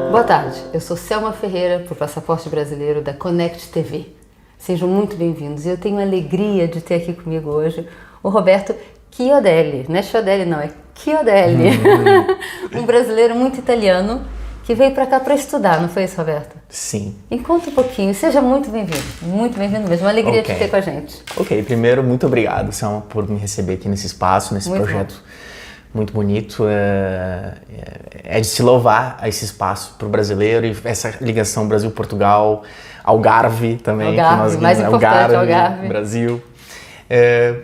Boa tarde, eu sou Selma Ferreira, para o Passaporte Brasileiro da Connect TV. Sejam muito bem-vindos e eu tenho a alegria de ter aqui comigo hoje o Roberto Chiodelli. Não é Chiodelli não, é Chiodelli. Um brasileiro muito italiano que veio para cá para estudar, não foi isso, Roberto? Sim. E conta um pouquinho, seja muito bem-vindo mesmo, uma alegria te ter com a gente. Ok, primeiro, muito obrigado, Selma, por me receber aqui nesse espaço, nesse Muito projeto muito bonito. É de se louvar a esse espaço para o brasileiro e essa ligação Brasil-Portugal, Algarve também. Algarve, mais importante, Algarve. Brasil.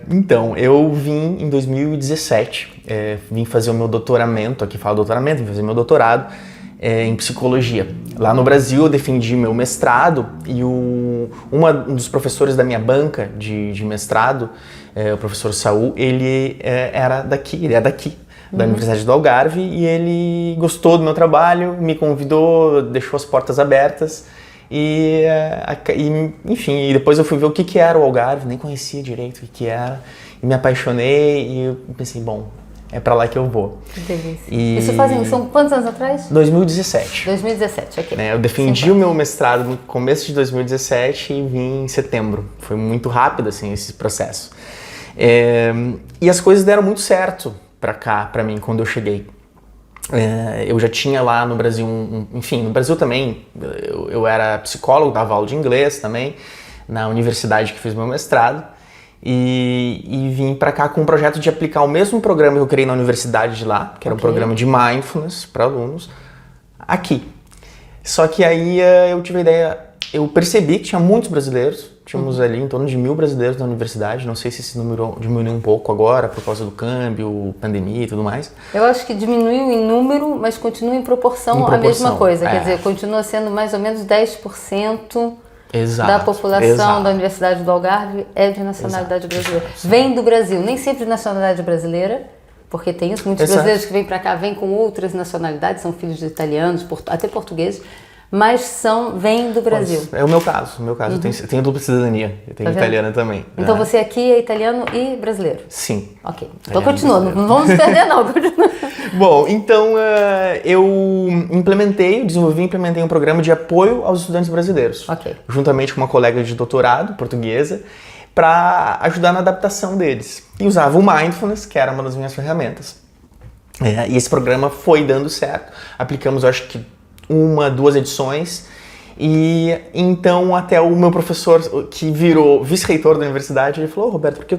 Então, eu vim em 2017, vim fazer o meu doutoramento, aqui fala doutoramento, vim fazer meu doutorado em psicologia. Lá no Brasil eu defendi meu mestrado e um dos professores da minha banca de mestrado, o professor Saul, ele é daqui, da Universidade do Algarve, e ele gostou do meu trabalho, me convidou, deixou as portas abertas enfim, depois eu fui ver o que era o Algarve, nem conhecia direito o que era, e me apaixonei e eu pensei, bom, é pra lá que eu vou. Que delícia. São quantos anos atrás? 2017. 2017, ok. Eu defendi o meu mestrado no começo de 2017 e vim em setembro. Foi muito rápido, assim, esse processo. E as coisas deram muito certo pra cá, pra mim, quando eu cheguei. Eu já tinha lá no Brasil, enfim, no Brasil também, eu era psicólogo, dava aula de inglês também, na universidade que fiz meu mestrado. E vim pra cá com um projeto de aplicar o mesmo programa que eu criei na universidade de lá, que era um programa de mindfulness para alunos, aqui. Só que aí eu tive a ideia, eu percebi que tinha muitos brasileiros, tínhamos ali em torno de 1.000 brasileiros na universidade, não sei se esse número diminuiu um pouco agora por causa do câmbio, pandemia e tudo mais. Eu acho que diminuiu em número, mas continua em proporção a mesma coisa, quer dizer, continua sendo mais ou menos 10%. Exato, da população da Universidade do Algarve é de nacionalidade brasileira. Vem do Brasil, nem sempre de nacionalidade brasileira, porque tem isso, muitos brasileiros que vêm para cá vêm com outras nacionalidades, são filhos de italianos, até portugueses, mas vêm do Brasil. É o meu caso, eu tenho dupla cidadania, eu tenho italiana também. Então você aqui é italiano e brasileiro? Sim. Ok, então continua, não vamos perder não, continua. Bom, então eu desenvolvi e implementei um programa de apoio aos estudantes brasileiros, juntamente com uma colega de doutorado portuguesa, para ajudar na adaptação deles. E usava o Mindfulness, que era uma das minhas ferramentas. E esse programa foi dando certo. Aplicamos, acho que 2 edições. E então até o meu professor, que virou vice-reitor da universidade, ele falou: Roberto, por que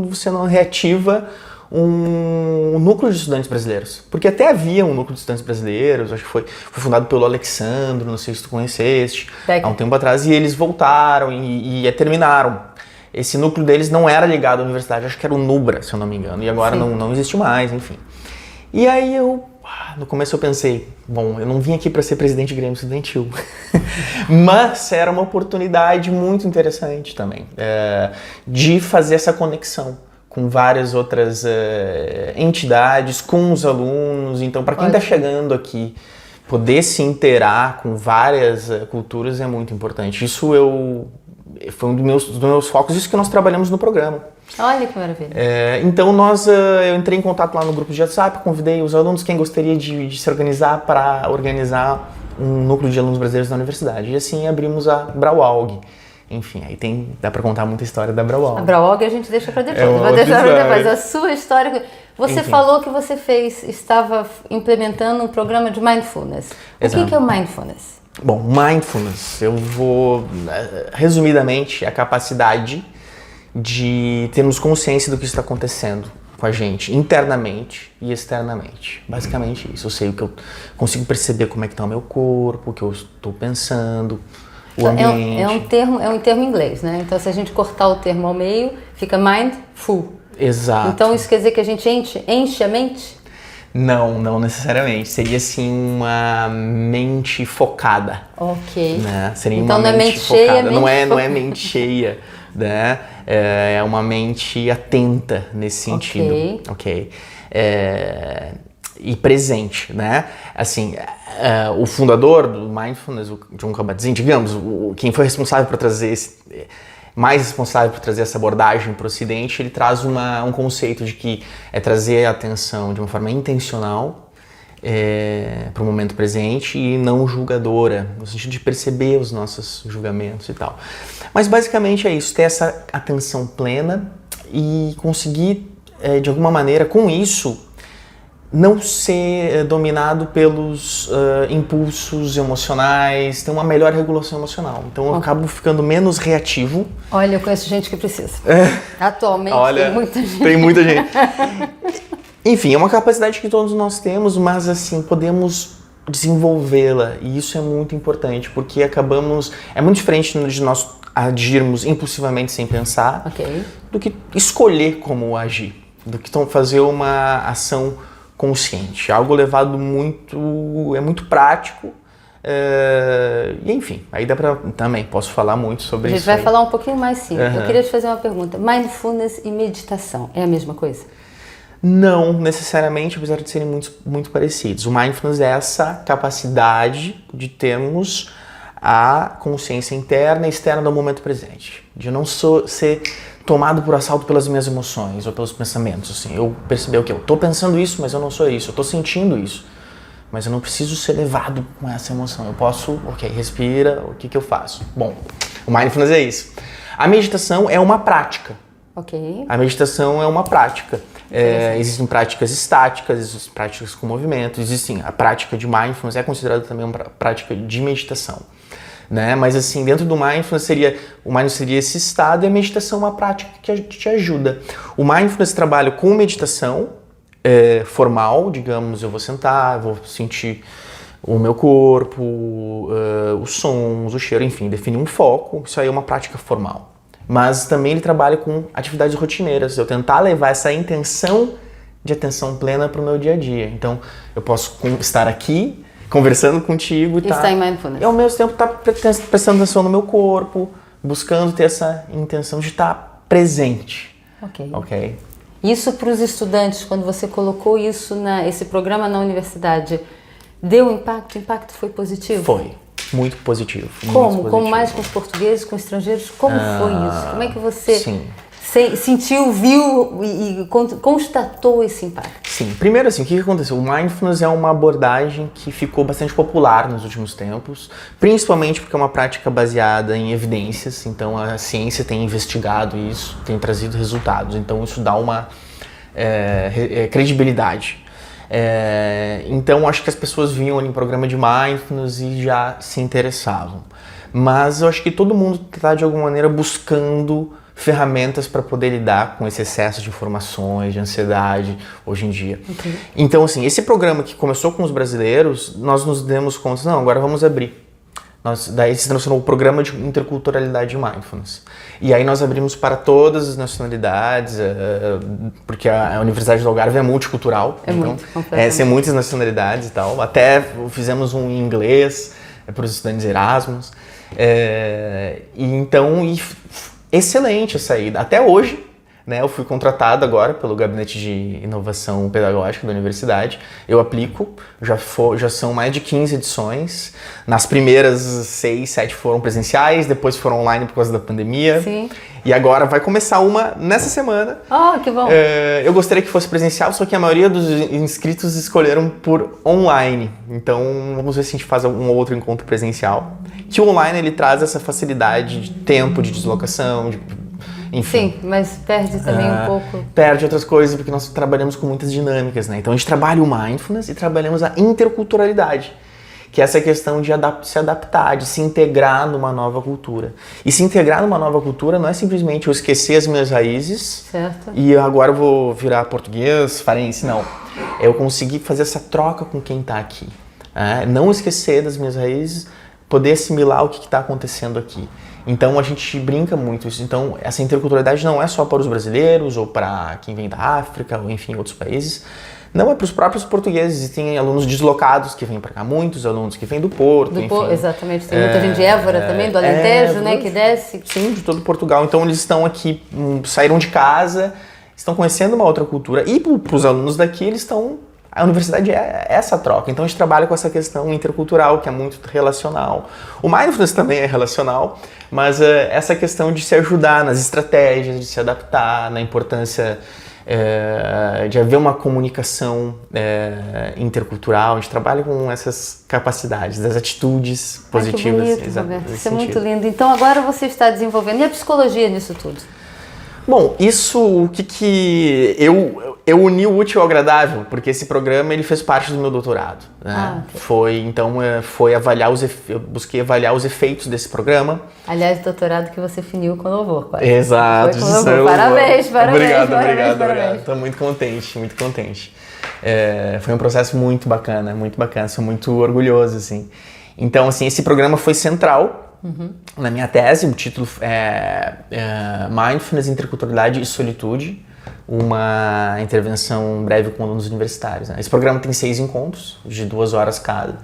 você não reativa um núcleo de estudantes brasileiros? Porque até havia um núcleo de estudantes brasileiros, acho que foi fundado pelo Alexandro, não sei se tu conheceste, há um tempo atrás, e eles voltaram e terminaram. Esse núcleo deles não era ligado à universidade, acho que era o Nubra, se eu não me engano, e agora não existe mais, enfim. E aí no começo eu pensei, bom, eu não vim aqui para ser presidente de Grêmio Estudantil, mas era uma oportunidade muito interessante também, de fazer essa conexão com várias outras entidades, com os alunos. Então, para quem está chegando aqui, poder se inteirar com várias culturas é muito importante. Isso foi um dos meus focos, isso que nós trabalhamos no programa. Olha que maravilha. Então, eu entrei em contato lá no grupo de WhatsApp, convidei os alunos, quem gostaria de se organizar para organizar um núcleo de alunos brasileiros na universidade. E assim abrimos a Braualg. Enfim, aí dá pra contar muita história da Braualg. A Braualg a gente deixa pra depois, vai deixar pra depois. A sua história, você falou que você estava implementando um programa de Mindfulness. O que é o Mindfulness? Bom, Mindfulness, eu vou, resumidamente, a capacidade de termos consciência do que está acontecendo com a gente, internamente e externamente. Basicamente isso, eu sei o que eu consigo perceber, como é que tá o meu corpo, o que eu estou pensando, o ambiente. É um termo em inglês, né? Então, se a gente cortar o termo ao meio, fica mindful. Exato. Então, isso quer dizer que a gente enche a mente? Não necessariamente. Seria, assim, uma mente focada. Ok. Né? Seria então, uma não mente cheia, focada. Não é mente cheia, né? É uma mente atenta nesse sentido. Ok. E presente, né? Assim, o fundador do Mindfulness, o Jon Kabat-Zinn, digamos, quem foi responsável por trazer mais responsável por trazer essa abordagem para o Ocidente, ele traz um conceito de que é trazer a atenção de uma forma intencional, para o momento presente e não julgadora, no sentido de perceber os nossos julgamentos e tal. Mas basicamente é isso, ter essa atenção plena e conseguir, de alguma maneira, com isso, não ser dominado pelos impulsos emocionais, ter uma melhor regulação emocional. Então eu acabo ficando menos reativo. Olha, eu conheço gente que precisa. Atualmente tem muita gente. Tem muita gente. Enfim, é uma capacidade que todos nós temos, mas assim, podemos desenvolvê-la. E isso é muito importante, porque acabamos... É muito diferente de nós agirmos impulsivamente sem pensar, do que escolher como agir, do que fazer uma ação consciente. Algo levado muito... É muito prático. E enfim, aí dá pra... Também posso falar muito sobre isso. A gente vai falar um pouquinho mais sim. Eu queria te fazer uma pergunta. Mindfulness e meditação é a mesma coisa? Não necessariamente, apesar de serem muito parecidos. O mindfulness é essa capacidade de termos a consciência interna e externa do momento presente. De não ser tomado por assalto pelas minhas emoções ou pelos pensamentos. Assim, eu perceber eu estou pensando isso, mas eu não sou isso. Eu estou sentindo isso, mas eu não preciso ser levado com essa emoção. Eu posso, respira, o que eu faço? Bom, o mindfulness é isso. A meditação é uma prática. A meditação é uma prática. Existem práticas estáticas, existem práticas com movimento, a prática de mindfulness é considerada também uma prática de meditação, né? Mas assim, dentro do mindfulness seria esse estado e a meditação é uma prática que te ajuda. O mindfulness trabalha com meditação formal, digamos, eu vou sentar, vou sentir o meu corpo, os sons, o cheiro, enfim, definir um foco, isso aí é uma prática formal. Mas também ele trabalha com atividades rotineiras, eu tentar levar essa intenção de atenção plena para o meu dia a dia. Então, eu posso estar aqui, conversando contigo e estar em mindfulness. E ao mesmo tempo estar prestando atenção no meu corpo, buscando ter essa intenção de estar presente. Ok. Isso para os estudantes, quando você colocou isso, esse programa na universidade, deu impacto? O impacto foi positivo? Foi. Muito positivo. Como mais com os portugueses, com os estrangeiros? Como foi isso? Como é que você sentiu, viu e constatou esse impacto? Sim. Primeiro, assim, o que aconteceu? O mindfulness é uma abordagem que ficou bastante popular nos últimos tempos, principalmente porque é uma prática baseada em evidências, então a ciência tem investigado isso, tem trazido resultados, então isso dá uma credibilidade. Então acho que as pessoas vinham ali em programa de mindfulness e já se interessavam, mas eu acho que todo mundo está de alguma maneira buscando ferramentas para poder lidar com esse excesso de informações, de ansiedade hoje em dia. Então assim, esse programa que começou com os brasileiros, nós nos demos conta, não, agora vamos abrir. Daí se transformou o programa de interculturalidade de mindfulness. E aí nós abrimos para todas as nacionalidades, porque a Universidade do Algarve é multicultural. Tem muitas nacionalidades e tal. Até fizemos um em inglês para os estudantes Erasmus. Excelente a saída. Até hoje, né, eu fui contratado agora pelo Gabinete de Inovação Pedagógica da Universidade. Eu aplico, já são mais de 15 edições. Nas primeiras 6, 7 foram presenciais, depois foram online por causa da pandemia. Sim. E agora vai começar uma nessa semana. Que bom! Eu gostaria que fosse presencial, só que a maioria dos inscritos escolheram por online. Então vamos ver se a gente faz um ou outro encontro presencial. Que o online ele traz essa facilidade de tempo, de deslocação, enfim. Sim, mas perde também um pouco. Perde outras coisas, porque nós trabalhamos com muitas dinâmicas, né? Então a gente trabalha o mindfulness e trabalhamos a interculturalidade, que é essa questão de se adaptar, de se integrar numa nova cultura. E se integrar numa nova cultura não é simplesmente eu esquecer as minhas raízes e agora eu vou virar português, farense, não. Eu conseguir fazer essa troca com quem está aqui. Não esquecer das minhas raízes, poder assimilar o que está acontecendo aqui. Então a gente brinca muito isso. Então essa interculturalidade não é só para os brasileiros ou para quem vem da África ou enfim outros países. Não, é para os próprios portugueses. E tem alunos deslocados que vêm para cá, muitos alunos que vêm do Porto, enfim. Exatamente, tem muita gente de Évora também, do Alentejo, né, que desce. Sim, de todo Portugal. Então eles estão aqui, saíram de casa, estão conhecendo uma outra cultura. E para os alunos daqui, eles estão... A universidade é essa troca, então a gente trabalha com essa questão intercultural, que é muito relacional. O mindfulness também é relacional, mas essa questão de se ajudar nas estratégias, de se adaptar, na importância de haver uma comunicação intercultural. A gente trabalha com essas capacidades, das atitudes positivas. Ai, que bonito, Roberto. Isso é muito lindo. Então agora você está desenvolvendo. E a psicologia nisso tudo? Bom, isso, o que eu uni o útil ao agradável, porque esse programa ele fez parte do meu doutorado, né? Okay. Foi avaliar eu busquei avaliar os efeitos desse programa. Aliás, doutorado que você finiu com louvor, quase. Exato. Foi com louvor. Parabéns. Obrigado. Estou muito contente. Foi um processo muito bacana, sou muito orgulhoso, assim. Então, assim, esse programa foi central na minha tese. O título é Mindfulness, Interculturalidade e Solitude, uma intervenção breve com alunos universitários, né? Esse programa tem 6 encontros, de 2 horas cada.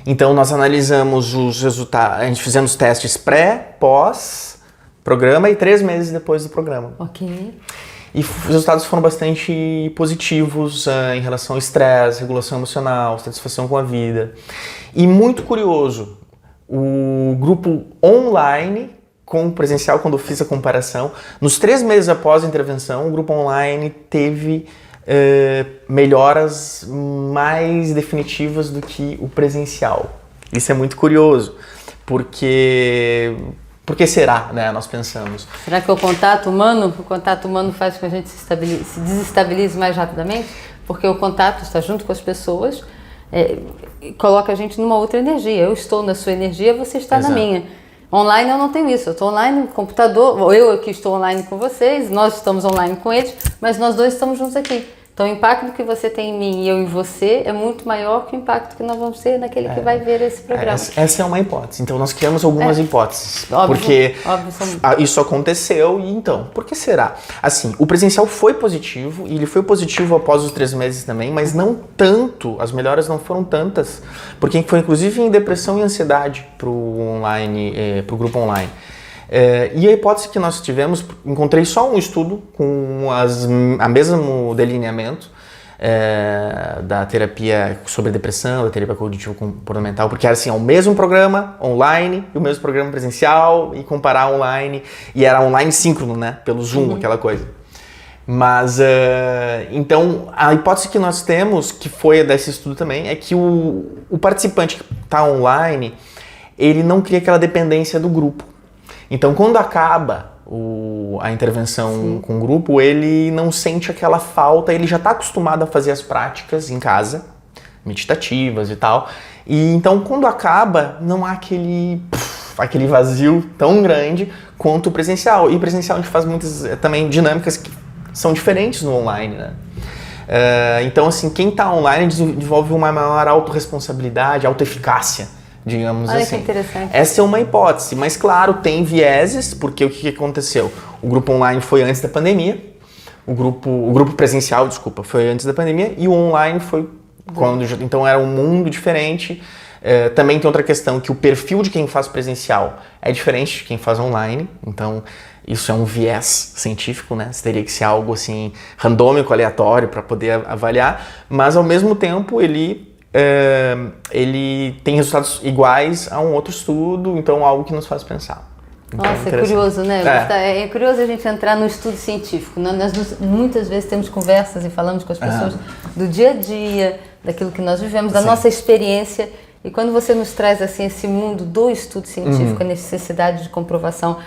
Então nós analisamos os resultados, a gente fizemos testes pré, pós programa e 3 meses depois do programa. Ok. E os resultados foram bastante positivos em relação ao estresse, regulação emocional, satisfação com a vida. E muito curioso, o grupo online com o presencial, quando eu fiz a comparação, nos 3 meses após a intervenção, o grupo online teve melhoras mais definitivas do que o presencial. Isso é muito curioso, porque será, né? Nós pensamos. Será que o contato humano faz com que a gente se desestabilize mais rapidamente? Porque o contato está junto com as pessoas, coloca a gente numa outra energia. Eu estou na sua energia, você está na minha. Online eu não tenho isso, eu estou online no computador, eu aqui estou online com vocês, nós estamos online com eles, mas nós dois estamos juntos aqui. Então o impacto que você tem em mim e eu em você é muito maior que o impacto que nós vamos ter naquele que vai ver esse programa. Essa é uma hipótese, então nós criamos algumas hipóteses, óbvio, porque isso aconteceu e então, por que será? Assim, o presencial foi positivo e ele foi positivo após os 3 meses também, mas não tanto, as melhoras não foram tantas, porque foi inclusive em depressão e ansiedade pro grupo online. E a hipótese que nós tivemos, encontrei só um estudo com a mesmo delineamento da terapia sobre depressão, da terapia cognitivo-comportamental, porque era assim, o mesmo programa online e o mesmo programa presencial e comparar online, e era online síncrono, né, pelo Zoom, aquela coisa. Mas, então, a hipótese que nós temos, que foi desse estudo também, é que o participante que está online, ele não cria aquela dependência do grupo. Então, quando acaba a intervenção com o grupo, ele não sente aquela falta, ele já está acostumado a fazer as práticas em casa, meditativas e tal. E então, quando acaba, não há aquele vazio tão grande quanto o presencial. E presencial a gente faz muitas também dinâmicas que são diferentes no online, né? Então, assim, quem está online desenvolve uma maior autorresponsabilidade, autoeficácia, digamos assim. Que interessante. Essa é uma hipótese, mas claro, tem vieses, porque o que aconteceu? O grupo online foi antes da pandemia, o grupo presencial, desculpa, foi antes da pandemia, e o online foi quando, então era um mundo diferente. Também tem outra questão, que o perfil de quem faz presencial é diferente de quem faz online, então isso é um viés científico, né? Teria que ser algo assim randômico, aleatório para poder avaliar, mas ao mesmo tempo ele tem resultados iguais a um outro estudo, então algo que nos faz pensar. Então, nossa, é curioso, né? É curioso a gente entrar no estudo científico. Nós muitas vezes temos conversas e falamos com as pessoas do dia a dia, daquilo que nós vivemos, da nossa experiência. E quando você nos traz assim esse mundo do estudo científico, a necessidade de comprovação,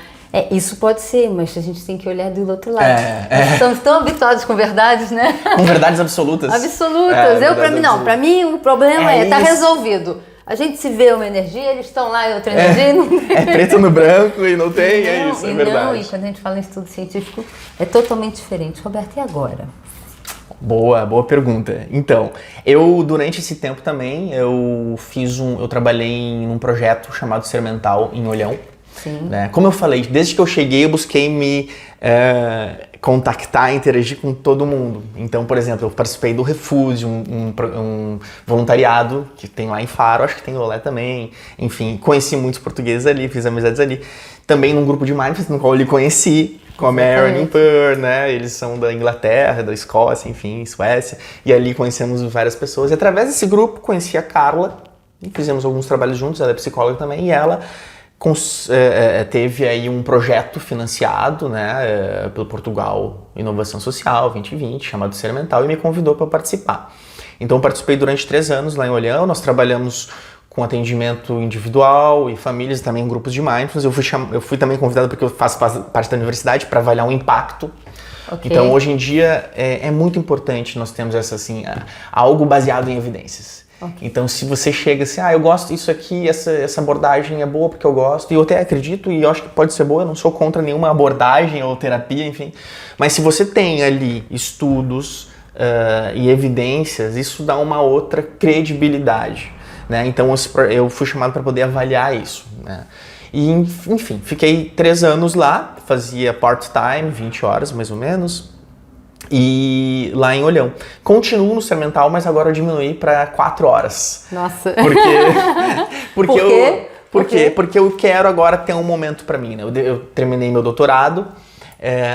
isso pode ser, mas a gente tem que olhar do outro lado. Nós estamos tão habituados com verdades, né? Com verdades absolutas. Absolutas. Para mim o problema está resolvido. A gente se vê uma energia, eles estão lá e outra energia não tem. É preto no branco e não tem, isso, é verdade. E quando a gente fala em estudo científico, é totalmente diferente. Roberto, e agora? Boa pergunta. Então, eu durante esse tempo também, eu trabalhei num projeto chamado Ser Mental em Olhão. Sim. Né? Como eu falei, desde que eu cheguei eu busquei me contactar, interagir com todo mundo. Então, por exemplo, eu participei do Refúgio, um voluntariado que tem lá em Faro, acho que tem em Olé também. Enfim, conheci muitos portugueses ali, fiz amizades ali. Também num grupo de mindfulness, no qual eu lhe conheci, com a Marilyn Pearl, né? Eles são da Inglaterra, da Escócia, enfim, Suécia. E ali conhecemos várias pessoas. E através desse grupo conheci a Carla, e fizemos alguns trabalhos juntos, ela é psicóloga também, e ela teve aí um projeto financiado, né, pelo Portugal Inovação Social 2020, chamado Ser Mental, e me convidou para participar. Então, eu participei durante 3 anos lá em Olhão. Nós trabalhamos com atendimento individual e famílias, e também grupos de mindfulness. Eu fui também convidado porque eu faço parte da universidade para avaliar o impacto. Okay. Então, hoje em dia, é muito importante nós termos algo baseado em evidências. Okay. Então, se você chega assim, eu gosto disso aqui, essa abordagem é boa porque eu gosto, e eu até acredito e eu acho que pode ser boa, eu não sou contra nenhuma abordagem ou terapia, enfim. Mas se você tem ali estudos e evidências, isso dá uma outra credibilidade, né? Então, eu fui chamado para poder avaliar isso, né? E, enfim, fiquei 3 anos lá, fazia part-time, 20 horas mais ou menos, e lá em Olhão. Continuo no Ser Mental, mas agora eu diminuí para 4 horas. Nossa! Por quê? Porque eu quero agora ter um momento para mim, né? Eu terminei meu doutorado,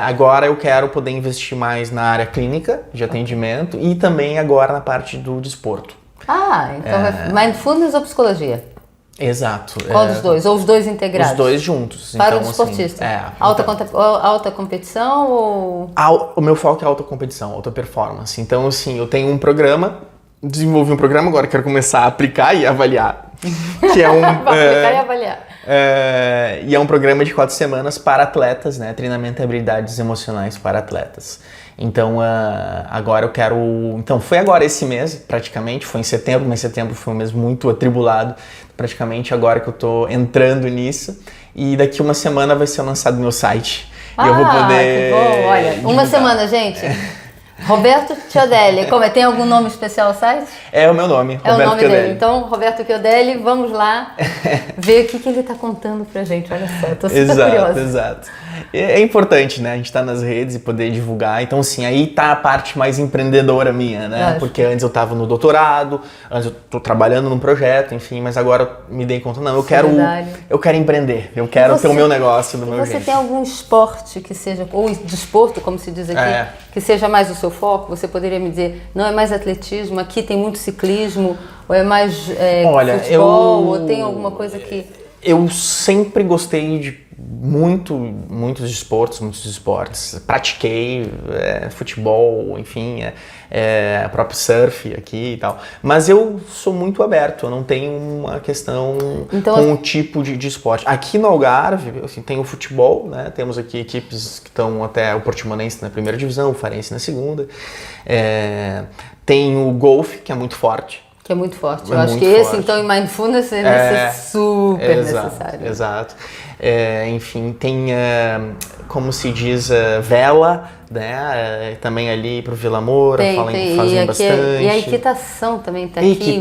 agora eu quero poder investir mais na área clínica de atendimento e também agora na parte do desporto. Então mindfulness ou psicologia? Exato. Qual dos dois? Ou os dois integrados? Os dois juntos. Para o desportista? Alta competição ou... O meu foco é alta competição, alta performance. Então, assim, eu tenho um programa, desenvolvi um programa, agora quero começar a aplicar e avaliar. Que é aplicar e avaliar. E é um programa de 4 semanas para atletas, né? Treinamento e habilidades emocionais para atletas. Então, agora eu quero... Então, foi agora esse mês, praticamente, foi em setembro, mas setembro foi um mês muito atribulado. Praticamente agora que eu tô entrando nisso. E daqui uma semana vai ser lançado meu site. E eu vou poder... que bom! Olha, divulgar. Uma semana, gente. Roberto Chiodelli. Tem algum nome especial o site? É o meu nome, Roberto Chiodelli. É o nome dele. Então, Roberto Chiodelli, vamos lá ver o que ele está contando pra gente. Olha só, eu tô super curiosa. Exato. É importante, né? A gente tá nas redes e poder divulgar. Então, assim, aí tá a parte mais empreendedora minha, né? Porque antes eu tava no doutorado, antes eu tô trabalhando num projeto, enfim, mas agora eu me dei conta, não, eu quero empreender, eu quero ter o meu negócio do meu jeito. Você tem algum esporte que seja, ou desporto, como se diz aqui, que seja mais o seu foco? Você poderia me dizer, não é mais atletismo, aqui tem muito ciclismo, ou é mais futebol, ou tem alguma coisa que... Eu sempre gostei de muitos esportes. Pratiquei futebol, enfim, próprio surf aqui e tal. Mas eu sou muito aberto, eu não tenho uma questão com o tipo de esporte. Aqui no Algarve, assim, tem o futebol, né? Temos aqui equipes que estão até o Portimonense na primeira divisão, o Farense na segunda. Tem o golfe, que é muito forte. Que é muito forte. Eu acho que esse, então, em Mindfulness é super necessário. Exato. Enfim, tem, como se diz, vela, né? Também ali pro Vila Moura, fazem bastante. E a equitação também está aqui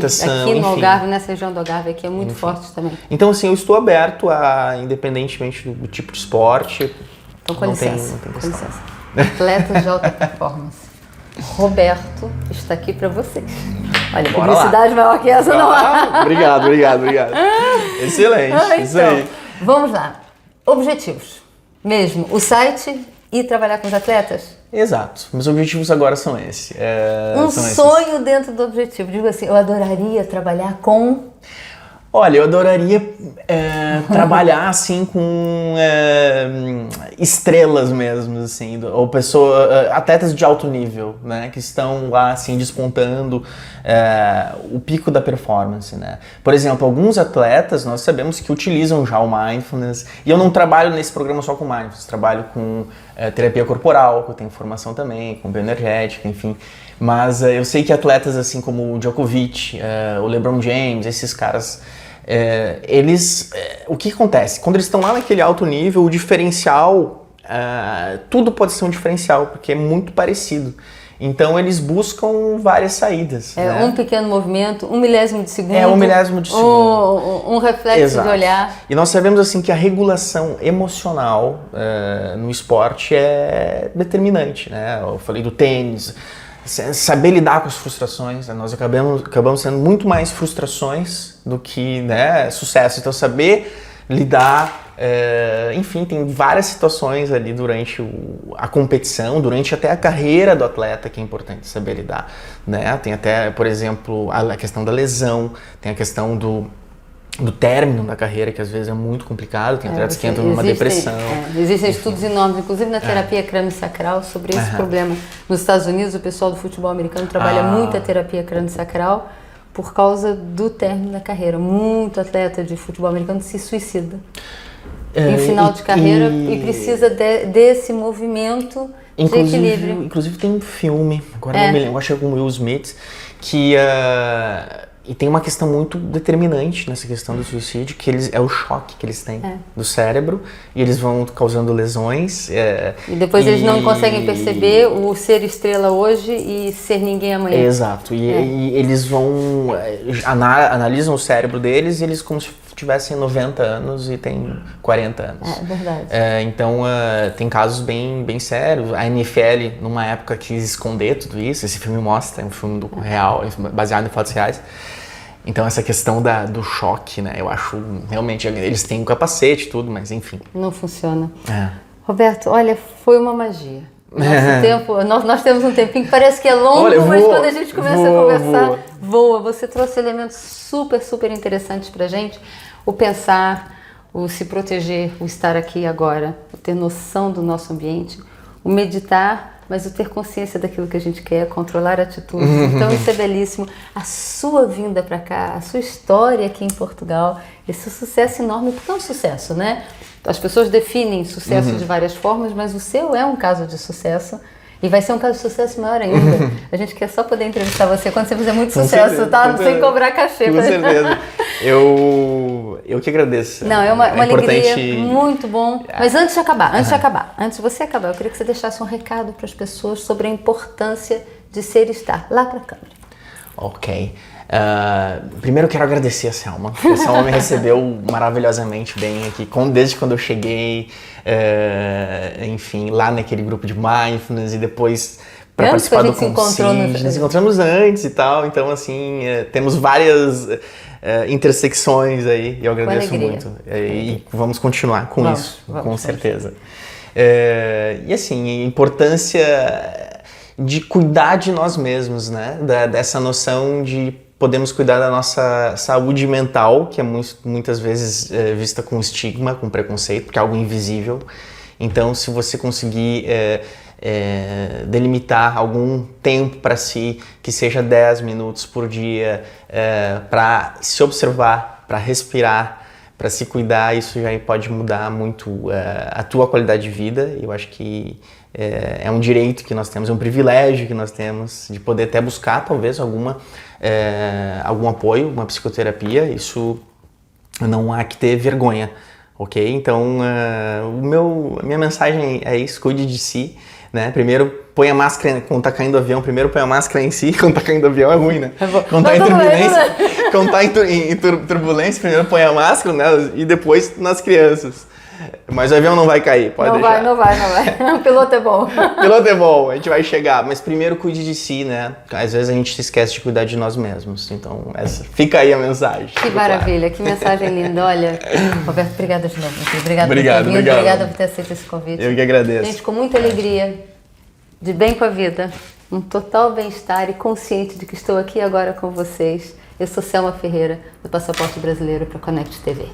no Algarve, nessa região do Algarve, aqui é muito forte também. Então, assim, eu estou aberto independentemente do tipo de esporte. Então, com licença. Atletas de alta performance. Roberto está aqui para vocês. Olha, bora publicidade lá. Maior que essa não há. Obrigado. Excelente, isso aí. Vamos lá. Objetivos. Mesmo, o site e trabalhar com os atletas? Exato. Meus objetivos agora são esses. Sonho dentro do objetivo. Digo assim, eu adoraria trabalhar com... Olha, eu adoraria trabalhar assim com estrelas mesmo, assim, ou atletas de alto nível, né, que estão lá assim despontando o pico da performance, né. Por exemplo, alguns atletas nós sabemos que utilizam já o mindfulness, e eu não trabalho nesse programa só com mindfulness, trabalho com terapia corporal, que eu tenho formação também, com bioenergética, enfim. Mas eu sei que atletas assim como o Djokovic, o LeBron James, esses caras, o que acontece? Quando eles estão lá naquele alto nível, o diferencial, tudo pode ser um diferencial, porque é muito parecido. Então eles buscam várias saídas. Né? Um pequeno movimento, 1/1000 de segundo. 1/1000 de segundo. Um reflexo Exato. de olhar. E nós sabemos assim que a regulação emocional no esporte é determinante, né? Eu falei do tênis. Saber lidar com as frustrações, né? Nós acabamos tendo muito mais frustrações do que, né, sucesso. Então, saber lidar, enfim, tem várias situações ali durante a competição, durante até a carreira do atleta que é importante saber lidar, né? Tem até, por exemplo, a questão da lesão, tem a questão do término da carreira, que às vezes é muito complicado, tem atletas que entram numa depressão. Existem estudos enormes, inclusive na terapia crânio-sacral, sobre esse problema. Nos Estados Unidos, o pessoal do futebol americano trabalha muito a terapia crânio-sacral por causa do término da carreira. Muito atleta de futebol americano se suicida em final de carreira e precisa desse movimento de equilíbrio. Inclusive tem um filme, agora não me lembro, acho que é com Will Smith, que... E tem uma questão muito determinante nessa questão do suicídio, que é o choque que eles têm do cérebro, e eles vão causando lesões. E depois eles não conseguem perceber o ser estrela hoje e ser ninguém amanhã. Exato. E eles vão... analisam o cérebro deles e eles como se tivessem 90 anos e tem 40 anos. É verdade. Então, tem casos bem, bem sérios. A NFL, numa época, quis esconder tudo isso. Esse filme mostra, é um filme real, baseado em fatos reais. Então, essa questão do choque, né? Eu acho, realmente, eles têm um capacete e tudo, mas enfim. Não funciona. Roberto, olha, foi uma magia. Nós temos um tempinho que parece que é longo, mas quando a gente começa a conversar, voa. Você trouxe elementos super, super interessantes pra gente. O pensar, o se proteger, o estar aqui agora, o ter noção do nosso ambiente, o meditar, mas o ter consciência daquilo que a gente quer, controlar atitudes. Então isso é belíssimo. A sua vinda para cá, a sua história aqui em Portugal, esse sucesso enorme, porque é um sucesso, né? As pessoas definem sucesso de várias formas, mas o seu é um caso de sucesso. E vai ser um caso de sucesso maior ainda. A gente quer só poder entrevistar você quando você fizer muito sucesso, tá? Sem cobrar cachê. Com certeza. Eu que agradeço. Não, é uma alegria, muito bom. Mas antes de você acabar, eu queria que você deixasse um recado para as pessoas sobre a importância de ser e estar lá para a câmera. Ok. Primeiro eu quero agradecer a Selma. A Selma me recebeu maravilhosamente bem aqui, desde quando eu cheguei, enfim, lá naquele grupo de Mindfulness e depois para participar do Consciente. Nos encontramos antes e tal, então assim, temos várias intersecções aí e eu agradeço muito. E vamos continuar com isso, com certeza. E assim, a importância de cuidar de nós mesmos, né? Dessa noção de podemos cuidar da nossa saúde mental, que é muitas vezes vista com estigma, com preconceito, porque é algo invisível. Então, se você conseguir delimitar algum tempo para si, que seja 10 minutos por dia, para se observar, para respirar, para se cuidar, isso já pode mudar muito a tua qualidade de vida. Eu acho que é um direito que nós temos, é um privilégio que nós temos de poder até buscar talvez algum apoio, uma psicoterapia. Isso não há que ter vergonha, ok? Então, a minha mensagem é isso, cuide de si, né? Primeiro, põe a máscara, quando tá caindo o avião, primeiro põe a máscara em si, quando tá caindo o avião é ruim, né? Quando tá em turbulência, quando tá em turbulência, primeiro põe a máscara, né? E depois nas crianças. Mas o avião não vai cair, pode deixar. Não vai. O piloto é bom. O piloto é bom, a gente vai chegar. Mas primeiro cuide de si, né? Às vezes a gente se esquece de cuidar de nós mesmos. Então, fica aí a mensagem. Que maravilha, que mensagem linda. Olha, Roberto, obrigada de novo. Obrigada por ter aceito esse convite. Eu que agradeço. Gente, com muita alegria, de bem com a vida, um total bem-estar e consciente de que estou aqui agora com vocês. Eu sou Selma Ferreira, do Passaporte Brasileiro para Connect TV.